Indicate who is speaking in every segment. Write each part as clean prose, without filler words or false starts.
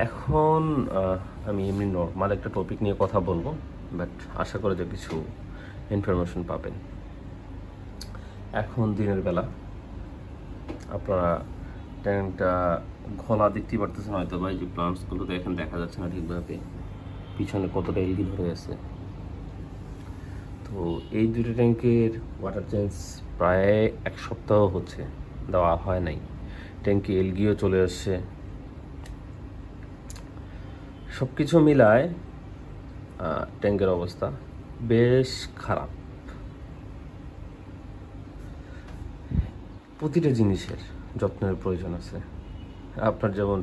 Speaker 1: এখন আমি এমনি নর্মাল একটা টপিক নিয়ে কথা বলবো, বাট আশা করি যে কিছু ইনফরমেশন পাবেন। এখন দিনের বেলা আপনারা ট্যাঙ্কটা ঘোলা দেখতে পারতেছেন হয়তো, বা এই যে প্লান্টসগুলো দেখেন দেখা যাচ্ছে না ঠিকভাবে, পিছনে কতটা এলগি ধরে আছে। তো এই দুটো ট্যাঙ্কের ওয়াটার চেঞ্জ প্রায় এক সপ্তাহ হচ্ছে, দেওয়া হয় নাই। ট্যাঙ্কে এলগিও চলে আসছে। সব কিছু মিলায় ট্যাঙ্কের অবস্থা বেশ খারাপ। প্রতিটা জিনিসের যত্নের প্রয়োজন আছে। আপনার যেমন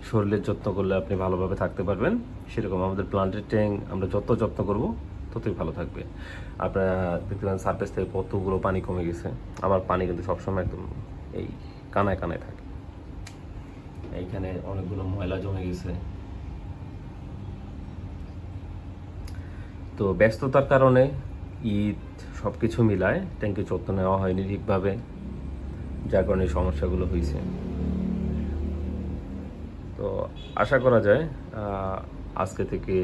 Speaker 1: শরীরের যত্ন করলে আপনি ভালোভাবে থাকতে পারবেন, সেরকম আমাদের প্লান্টের ট্যাঙ্ক আমরা যত যত্ন করব ততই ভালো থাকবে। আপনারা দেখতে পারেন সারফেস থেকে কতগুলো পানি কমে গেছে। আমার পানি কিন্তু সবসময় একদম এই কানায় কানায় থাকে। এইখানে অনেকগুলো ময়লা জমে গেছে। তো ব্যস্ততার কারণে ঈদ সব কিছু মিলায় ট্যাঙ্কের যত্ন নেওয়া হয়নি ঠিকভাবে, যার কারণে সমস্যাগুলো হয়েছে। তো আশা করা যায় আজকে থেকে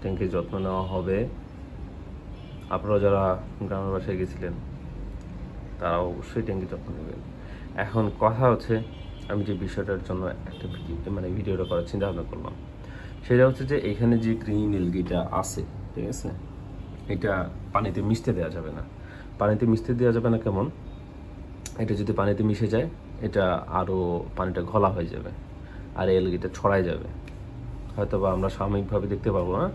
Speaker 1: ট্যাঙ্কের যত্ন নেওয়া হবে। আপনারা যারা গ্রামের বাসায় গেছিলেন তারা অবশ্যই ট্যাঙ্কের যত্ন নেবেন। এখন কথা হচ্ছে, আমি যে বিষয়টার জন্য একটা ভিডিওটা করার চিন্তা ভাবনা করলাম, সেটা হচ্ছে যে এখানে যে গ্রিন এলগিটা আছে, ঠিক আছে, এটা পানিতে মিশতে দেওয়া যাবে না। পানিতে মিশতে দেওয়া যাবে না কেমন? এটা যদি পানিতে মিশে যায়, এটা আরও পানিটা ঘোলা হয়ে যাবে আর এলগিটা ছড়ায় যাবে। হয়তো বা আমরা সাময়িকভাবে দেখতে পারবো না,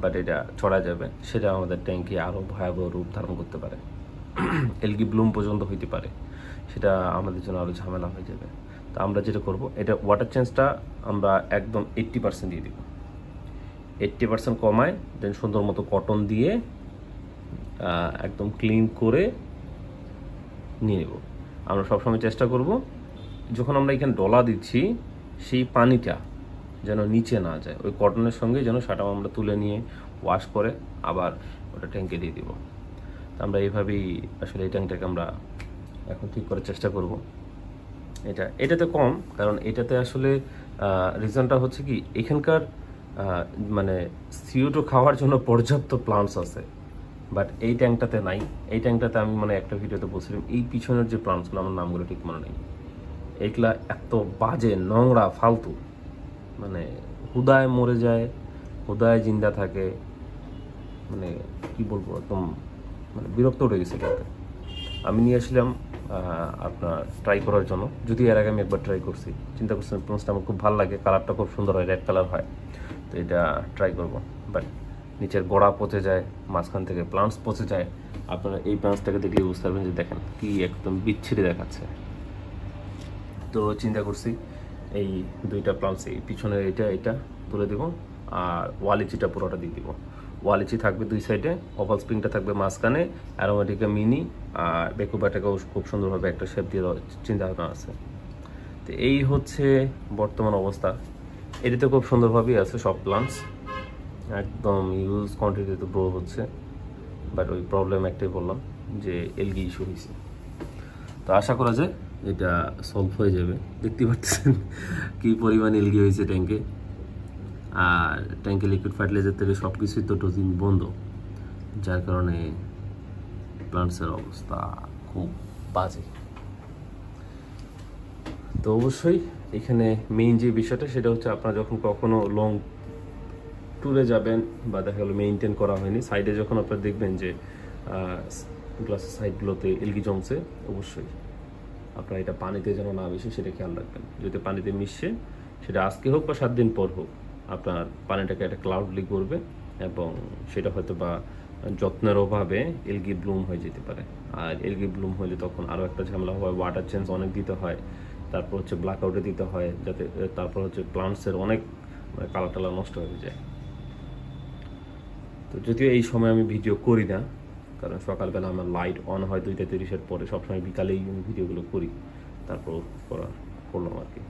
Speaker 1: বাট এটা ছড়ায় যাবে। সেটা আমাদের ট্যাঙ্কে আরও ভয়াবহ রূপ ধারণ করতে পারে। এলগি ব্লুম পর্যন্ত হইতে পারে। সেটা আমাদের জন্য আরও ঝামেলা হয়ে যাবে। তো আমরা যেটা করব, এটা ওয়াটার চেঞ্জটা আমরা একদম 80% দিয়ে দিব। 80% কমায় দেন সুন্দর মতো কটন দিয়ে একদম ক্লিন করে নিয়ে নেব। আমরা সবসময় চেষ্টা করব যখন আমরা এখানে ডলা দিচ্ছি সেই পানিটা যেন নিচে না যায়, ওই কটনের সঙ্গে যেন সেটাও আমরা তুলে নিয়ে ওয়াশ করে আবার ওটা ট্যাঙ্কে দিয়ে দিব। তো আমরা এইভাবেই আসলে এই ট্যাঙ্কটাকে আমরা এখন ঠিক করার চেষ্টা করব। এটাতে কম, কারণ এটাতে আসলে রিজনটা হচ্ছে কি, এখানকার মানে CO2 খাওয়ার জন্য পর্যাপ্ত প্লান্টস আছে, বাট এই ট্যাঙ্কটাতে নাই। এই ট্যাঙ্কটাতে আমি একটা ভিডিওতে বলছিলাম, এই পিছনের যে প্লান্টসগুলো, আমার নামগুলো ঠিক মনে নেই, এইগুলা এত বাজে, নোংরা, ফালতু, হুদায় মরে যায়, হুদায় জিন্দা থাকে। কি বলবো, একদম বিরক্ত উঠে গেছে এটাতে। আমি নিয়ে আসলাম আপনার ট্রাই করার জন্য, যদি এর আগে আমি একবার ট্রাই করছি, চিন্তা করছিলাম প্লান্টসটা আমার খুব ভালো লাগে, কালারটা খুব সুন্দর হয়, রেড কালার হয়, তো এটা ট্রাই করব। বাট নিচের গোড়া পচে যায়, মাঝখান থেকে প্লান্টস পচে যায়। আপনারা এই প্লান্টসটাকে দেখলে বুঝতে পারবেন যে দেখেন কি একদম বিচ্ছিরি দেখাচ্ছে। তো চিন্তা করছি এই দুইটা প্লান্টস, এই পিছনের এটা তুলে দেবো, আর ওয়ালিচিটা পুরোটা দিয়ে দিব। ওয়ালিচি থাকবে দুই সাইডে, ওভাল স্প্রিংটা থাকবে মাঝখানে, অ্যারোমেটিকা মিনি, আর বেকুবাটাকেও খুব সুন্দরভাবে একটা শেপ দিয়ে দেওয়ার চিন্তা ভাবনা আছে। তো এই হচ্ছে বর্তমান অবস্থা। এটিতে খুব সুন্দরভাবেই আছে সব প্লান্টস, একদম ইউজ কোয়ান্টিটিতে গ্রো হচ্ছে। বাট ওই প্রবলেম একটাই বললাম যে এলগি ইস্যু হয়েছে। তো আশা করা যায় এটা সলভ হয়ে যাবে। দেখতে পাচ্ছেন কি পরিমাণ এলগি হয়েছে ট্যাঙ্কে, আর ট্যাঙ্কে লিকুইড ফার্টিলাইজার থেকে সব কিছুই তো ডোজিং বন্ধ, যার কারণে প্লান্টসের অবস্থা খুব বাজে। তো অবশ্যই এখানে মেইন যে বিষয়টা, সেটা হচ্ছে আপনারা যখন কখনো লং ট্যুরে যাবেন বা দেখা গেলো মেইনটেন করা হয়নি, সাইডে যখন আপনারা দেখবেন যে গ্লাসের সাইডগুলোতে এলগি জমছে, অবশ্যই আপনারা এটা পানিতে যেন না মিশে সেটা খেয়াল রাখবেন। যদি পানিতে মিশে, সেটা আজকে হোক বা 7 দিন পর হোক, আপনার পানিটাকে একটা ক্লাউডলি করবে, এবং সেটা হয়তো বা যত্নের অভাবে এলগি ব্লুম হয়ে যেতে পারে। আর এলগি ব্লুম হলে তখন আরও একটা ঝামেলা হয়, ওয়াটার চেঞ্জ অনেক দিতে হয়, তারপর হচ্ছে ব্ল্যাক আউটে দিতে হয়, যাতে তারপর হচ্ছে প্লান্টসের অনেক কালার টালার নষ্ট হয়ে যায়। তো যদিও এই সময় আমি ভিডিও করি না, কারণ সকালবেলা আমার লাইট অন হয় 2টা 30-এর পরে, সবসময় বিকালেই আমি ভিডিওগুলো করি, তারপর করলাম আর কি।